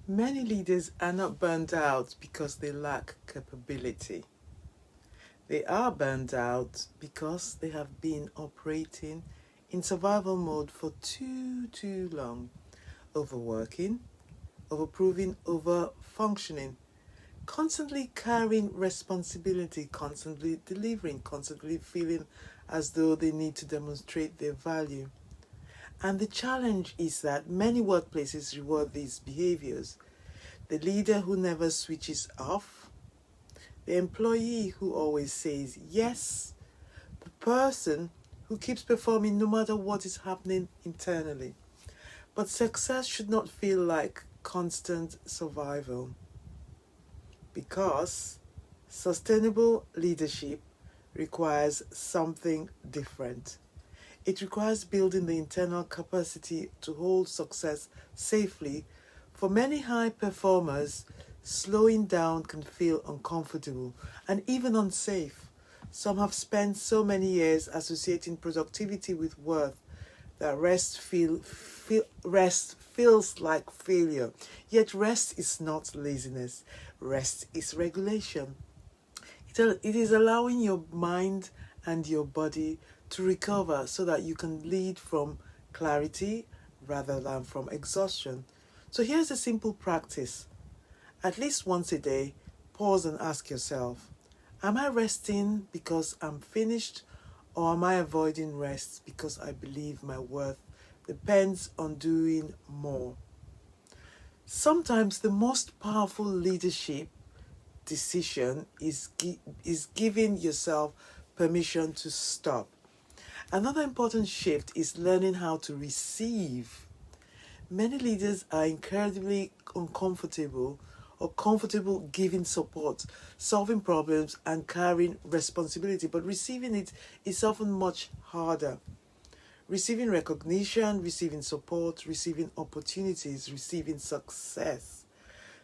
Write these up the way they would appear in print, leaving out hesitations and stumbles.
Many leaders are not burnt out because they lack capability. They are burnt out because they have been operating in survival mode for too long, overworking, overproving, overfunctioning, constantly carrying responsibility, constantly delivering, constantly feeling as though they need to demonstrate their value. And the challenge is that many workplaces reward these behaviors. The leader who never switches off, the employee who always says yes, the person who keeps performing no matter what is happening internally. But success should not feel like constant survival, because sustainable leadership requires something different. It requires building the internal capacity to hold success safely. For many high performers, slowing down can feel uncomfortable and even unsafe. Some have spent so many years associating productivity with worth that rest feels like failure. Yet rest is not laziness. Rest is regulation. It is allowing your mind and your body to recover so that you can lead from clarity rather than from exhaustion. So here's a simple practice. At least once a day, pause and ask yourself, am I resting because I'm finished, or am I avoiding rest because I believe my worth depends on doing more? Sometimes the most powerful leadership decision is giving yourself permission to stop. Another important shift is learning how to receive. Many leaders are incredibly uncomfortable or comfortable giving support, solving problems, and carrying responsibility, but receiving it is often much harder. Receiving recognition, receiving support, receiving opportunities, receiving success.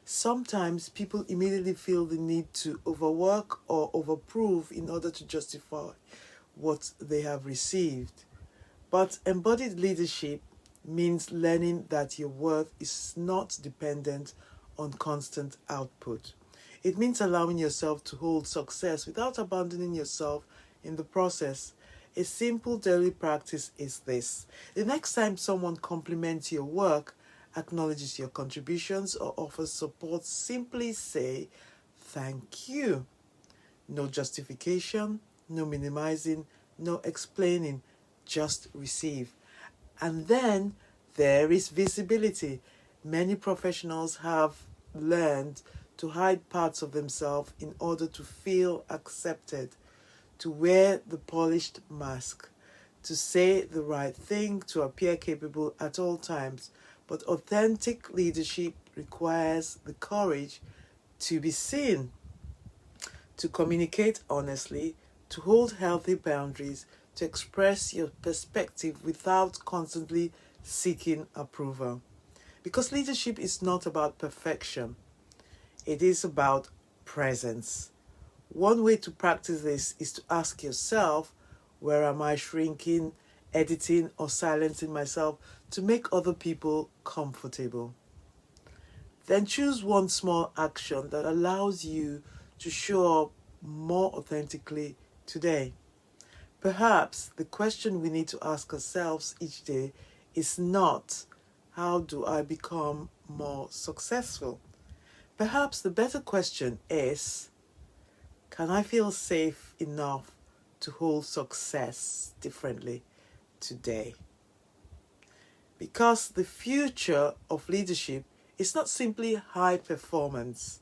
Sometimes people immediately feel the need to overwork or overprove in order to justify what they have received. But embodied leadership means learning that your worth is not dependent on constant output. It means allowing yourself to hold success without abandoning yourself in the process. A simple daily practice is this. The next time someone compliments your work, acknowledges your contributions, or offers support, simply say, "Thank you." No justification, no minimizing, no explaining, just receive. And then there is visibility. Many professionals have learned to hide parts of themselves in order to feel accepted, to wear the polished mask, to say the right thing, to appear capable at all times. But authentic leadership requires the courage to be seen, to communicate honestly, to hold healthy boundaries, to express your perspective without constantly seeking approval. Because leadership is not about perfection, it is about presence. One way to practice this is to ask yourself, where am I shrinking, editing, or silencing myself to make other people comfortable? Then choose one small action that allows you to show up more authentically today. Perhaps the question we need to ask ourselves each day is not, how do I become more successful? Perhaps the better question is, can I feel safe enough to hold success differently today? Because the future of leadership is not simply high performance.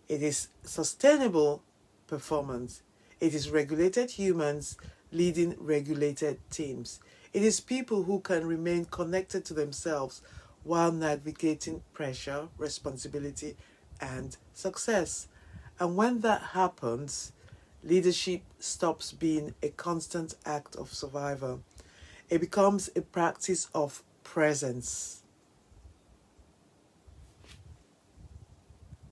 It is sustainable performance. It is regulated humans leading regulated teams. It is people who can remain connected to themselves while navigating pressure, responsibility, and success. And when that happens, leadership stops being a constant act of survival. It becomes a practice of presence.